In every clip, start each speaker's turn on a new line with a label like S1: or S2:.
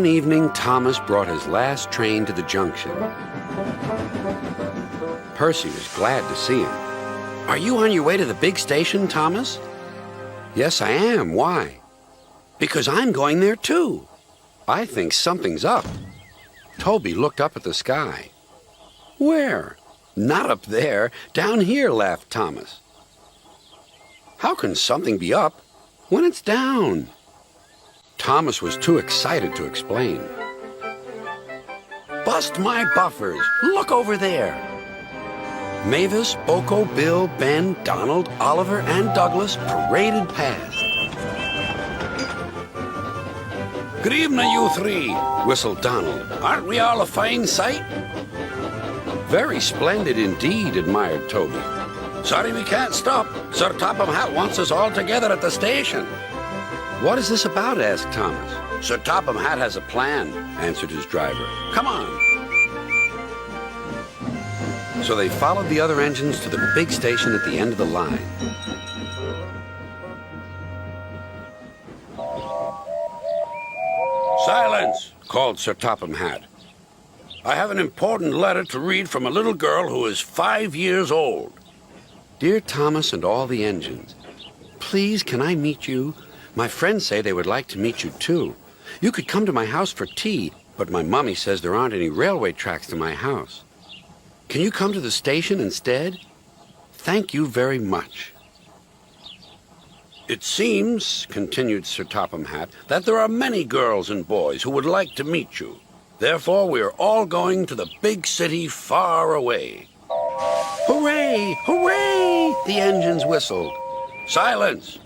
S1: One evening, Thomas brought his last train to the junction. Percy was glad to see him. "Are you on your way to the big station, Thomas?" "Yes, I am. Why?" "Because I'm going there, too. I think something's up." Toby looked up at the sky. "Where?" "Not up there. Down here," laughed Thomas. "How can something be up when it's down?" Thomas was too excited to explain. "Bust my buffers! Look over there!" Mavis, Boko, Bill, Ben, Donald, Oliver, and Douglas paraded past. "Good evening, you three," whistled Donald. "Aren't we all a fine sight?" "Very splendid indeed," admired Toby. "Sorry we can't stop. Sir Topham Hatt wants us all together at the station." "What is this about?" asked Thomas. "Sir Topham Hatt has a plan," answered his driver. "Come on." So they followed the other engines to the big station at the end of the line. "Silence!" called Sir Topham Hatt. "I have an important letter to read from a little girl who is 5 years old." "Dear Thomas and all the engines, please can I meet you? My friends say they would like to meet you too. You could come to my house for tea, but my mummy says there aren't any railway tracks to my house. Can you come to the station instead? Thank you very much." "It seems," continued Sir Topham Hatt, "that there are many girls and boys who would like to meet you. Therefore, we are all going to the big city far away." "Hooray! Hooray!" the engines whistled. "Silence!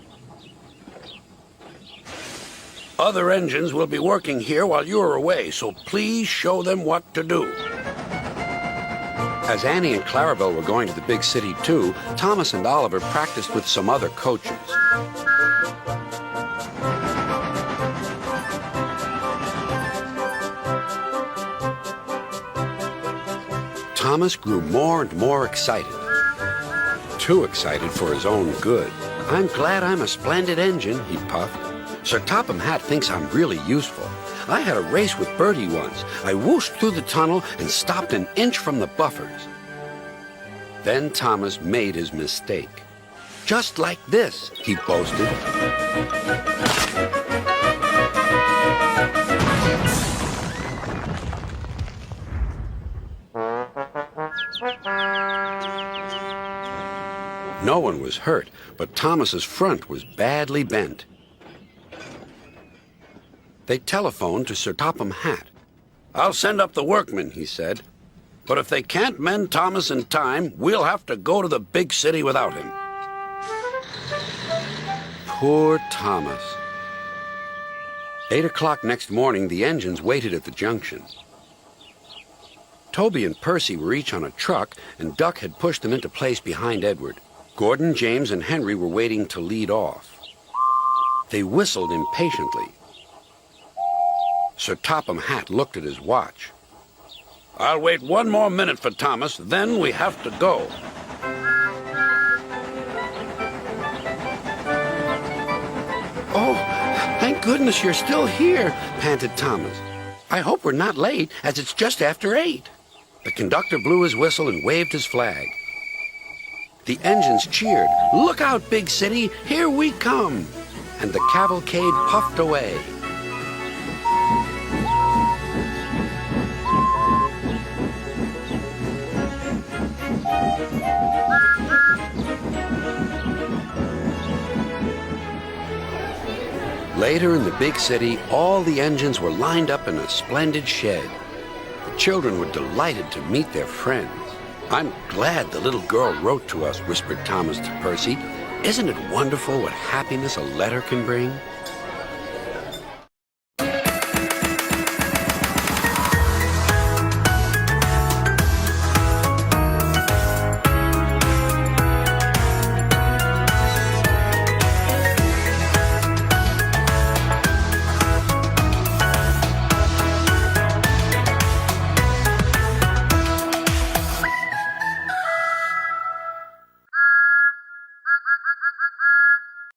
S1: Other engines will be working here while you are away, so please show them what to do." As Annie and Clarabelle were going to the big city too, Thomas and Oliver practiced with some other coaches. Thomas grew more and more excited. Too excited for his own good. "I'm glad I'm a splendid engine," he puffed. "Sir Topham Hatt thinks I'm really useful. I had a race with Bertie once. I whooshed through the tunnel and stopped an inch from the buffers." Then Thomas made his mistake. "Just like this," he boasted. No one was hurt, but Thomas's front was badly bent. They telephoned to Sir Topham Hatt. "I'll send up the workmen," he said. "But if they can't mend Thomas in time, we'll have to go to the big city without him." Poor Thomas. 8 o'clock next morning, the engines waited at the junction. Toby and Percy were each on a truck, and Duck had pushed them into place behind Edward. Gordon, James, and Henry were waiting to lead off. They whistled impatiently. Sir Topham Hatt looked at his watch. "I'll wait one more minute for Thomas, then we have to go." "Oh, thank goodness you're still here," panted Thomas. "I hope we're not late, as it's just after 8. The conductor blew his whistle and waved his flag. The engines cheered. "Look out, big city, here we come!" And the cavalcade puffed away. Later in the big city, all the engines were lined up in a splendid shed. The children were delighted to meet their friends. "I'm glad the little girl wrote to us," whispered Thomas to Percy. "Isn't it wonderful what happiness a letter can bring?"